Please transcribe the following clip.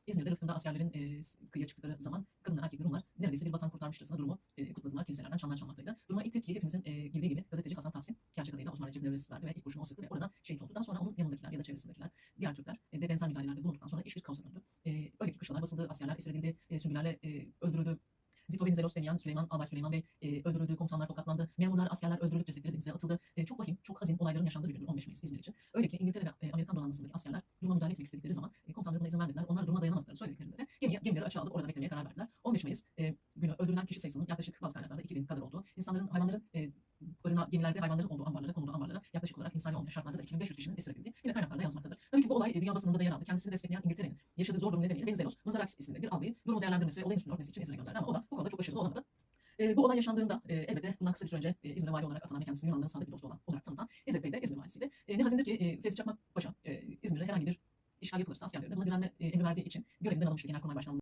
İzmir'de Rıhtım'da askerlerin kıyıya çıktıkları zaman kadın ve erkekli Rumlar neredeyse bir vatan kurtarmışçasına durumu kutladılar. Kiliselerden çanlar çalmaktaydı. Duruma ilk tepkiyi hepimizin bildiği gibi gazeteci Hasan Tahsin gerçek adıyla Osman Recep Devresi verdi ve ilk kurşunu o sıktı ve orada şehit oldu. Daha sonra onun yanındakiler ya da çevresindekiler, diğer Türkler de benzer müdahalelerde bulunduktan sonra iş bir kaosa döndü. Öyle ki kışlalar basıldı, askerler esir edildi, süngülerle öldürüldü. Zito Venizelos denilen Albay Süleyman Bey öldürüldü, komutanlar tokatlandı, memurlar, askerler öldürülüp cesetleri denize atıldı. Çok vahim, çok hazin olayların yaşandığı bir gündür 15 Mayıs İzmir için. Öyle ki İngiltere ve Amerikan donanmasındaki askerler duruma müdahale etmek istedikleri zaman komutanları buna izin vermediler. Onlar duruma dayanamadıklarını söylediklerinde de gemileri açığa alıp orada beklemeye karar verdiler. 15 Mayıs günü öldürülen kişi sayısının yaklaşık bazı kaynaklarda 2000 kadar olduğu, İnsanların, hayvanların gemilerde hayvanların olduğu ambarlara, konulduğu ambarlara yaklaşık olarak insani olmayan şartlarda da 2500 kişinin esir edildiği yine kaynaklarda yazmaktadır. Tabii ki bu olay dünya basınında da yer aldı. Kendisini destekleyen İngiltere'nin yaşadığı zor durum nedeniyle Venizelos Mazarakis isminde bir albayı durumu değerlendirmesi ve olayın üstünü örtmesi için İzmir'e gönderdi ama o da bu konuda çok başarılı olamadı. Bu olay yaşandığında elbette bundan kısa bir süre önce İzmir'e vali olarak atanan ve kendisini Yunanlıların sadık bir dostu olarak tanıtan İzzet Bey de İzmir valisiydi. Ne hazindir ki Fevzi Çakmak Paşa İzmir'de herhangi bir işgal yapılırsa askerleri de buna direnme emri verdiği için görevinden alınmıştı Genelkurmay Başkanlığı